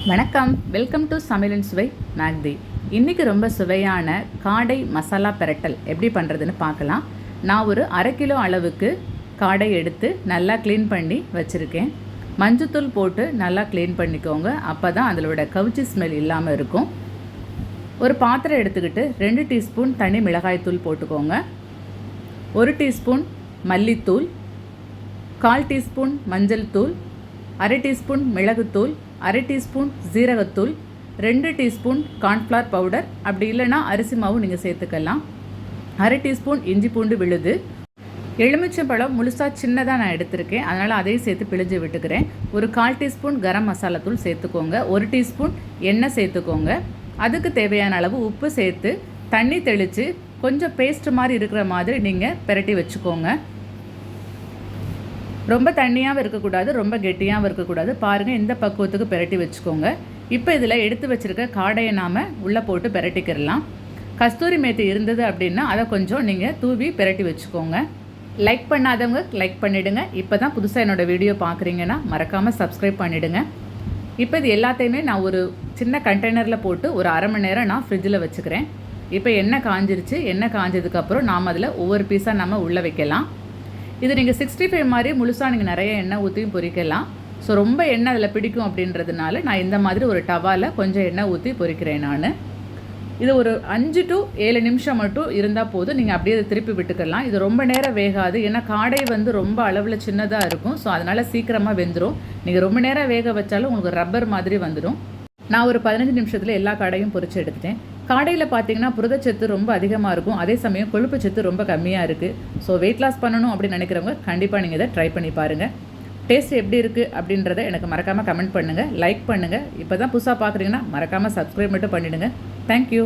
வணக்கம், welcome to சமையலின் சுவை மேக்தி. இன்றைக்கி ரொம்ப சுவையான காடை மசாலா பிரட்டல் எப்படி பண்ணுறதுன்னு பார்க்கலாம். நான் ஒரு 1/2 கிலோ அளவுக்கு காடை எடுத்து நல்லா க்ளீன் பண்ணி வச்சுருக்கேன். மஞ்சத்தூள் போட்டு நல்லா க்ளீன் பண்ணிக்கோங்க, அப்போ தான் அதோட கவுச்சி ஸ்மெல் இல்லாமல் இருக்கும். ஒரு பாத்திரம் எடுத்துக்கிட்டு 2 டீஸ்பூன் தனி மிளகாய்த்தூள் போட்டுக்கோங்க, 1 டீஸ்பூன் மல்லித்தூள், 1/4 டீஸ்பூன் மஞ்சள் தூள், 1/2 டீஸ்பூன் மிளகுத்தூள், 1/2 டீஸ்பூன் ஜீரகத்தூள், 2 டீஸ்பூன் கார்ன்ஃப்ளவர் பவுடர், அப்படி இல்லைனா அரிசி மாவு நீங்கள் சேர்த்துக்கலாம், 1/2 டீஸ்பூன் இஞ்சி பூண்டு விழுது, எலுமிச்சம்பழம் முழுசாக சின்னதாக நான் எடுத்திருக்கேன், அதனால் அதையும் சேர்த்து பிழிஞ்சு விட்டுக்கிறேன். ஒரு 1/4 டீஸ்பூன் கரம் மசாலா தூள் சேர்த்துக்கோங்க, 1 டீஸ்பூன் எண்ணெய் சேர்த்துக்கோங்க, அதுக்கு தேவையான அளவு உப்பு சேர்த்து தண்ணி தெளித்து கொஞ்சம் பேஸ்ட் மாதிரி இருக்கிற மாதிரி நீங்கள் பிரட்டி வச்சுக்கோங்க. ரொம்ப தண்ணியாகவும் இருக்கக்கூடாது, ரொம்ப கெட்டியாகவும் இருக்கக்கூடாது. பாருங்கள், இந்த பக்குவத்துக்கு பிரட்டி வச்சுக்கோங்க. இப்போ இதில் எடுத்து வச்சுருக்க காடையை நாம் உள்ளே போட்டு பிரட்டிக்கிடலாம். கஸ்தூரி மேத்தி இருந்தது அப்படின்னா அதை கொஞ்சம் நீங்கள் தூவி பிரட்டி வச்சுக்கோங்க. லைக் பண்ணாதவங்க லைக் பண்ணிவிடுங்க. இப்போ தான் புதுசாக என்னோடய வீடியோ பார்க்குறீங்கன்னா மறக்காமல் சப்ஸ்கிரைப் பண்ணிவிடுங்க. இப்போ இது எல்லாத்தையுமே நான் ஒரு சின்ன கண்டெய்னரில் போட்டு ஒரு 1/2 மணி நேரம் நான் ஃப்ரிட்ஜில் வச்சுக்கிறேன். இப்போ எண்ணெய் காஞ்சிருச்சு. எண்ணெய் காஞ்சதுக்கப்புறம் நாம் அதில் ஒவ்வொரு பீஸாக நம்ம உள்ளே வைக்கலாம். இது நீங்கள் 65 மாதிரி முழுசாக நீங்கள் நிறைய எண்ணெய் ஊற்றியும் பொரிக்கலாம். ஸோ ரொம்ப எண்ணெய் அதில் பிடிக்கும் அப்படின்றதுனால நான் இந்த மாதிரி ஒரு டவாவில் கொஞ்சம் எண்ணெய் ஊற்றி பொரிக்கிறேன். நான் இது ஒரு 5 to 7 நிமிஷம் மட்டும் இருந்தால் போதும். நீங்கள் அப்படியே அதை திருப்பி விட்டுக்கலாம். இது ரொம்ப நேரம் வேகாது, ஏன்னா காடை ரொம்ப அளவில் சின்னதாக இருக்கும். ஸோ அதனால் சீக்கிரமாக வெந்துடும். நீங்கள் ரொம்ப நேரம் வேக வச்சாலும் உங்களுக்கு ரப்பர் மாதிரி வந்துடும். நான் ஒரு 15 நிமிஷத்தில் எல்லா காடையும் பொரித்து எடுத்துட்டேன். காடையில் பார்த்தீங்கன்னா புரதச்சத்து ரொம்ப அதிகமாக இருக்கும், அதே சமயம் கொழுப்பு சத்து ரொம்ப கம்மியாக இருக்குது. ஸோ வெயிட் லாஸ் பண்ணணும் அப்படின்னு நினைக்கிறவங்க கண்டிப்பாக நீங்கள் இதை ட்ரை பண்ணி பாருங்கள். டேஸ்ட் எப்படி இருக்குது அப்படின்றத எனக்கு மறக்காமல் கமெண்ட் பண்ணுங்கள், லைக் பண்ணுங்கள். இப்போ தான் புதுசாக பார்க்குறீங்கன்னா மறக்காமல் சப்ஸ்கிரைப் மட்டும் பண்ணிவிடுங்க. தேங்க்யூ.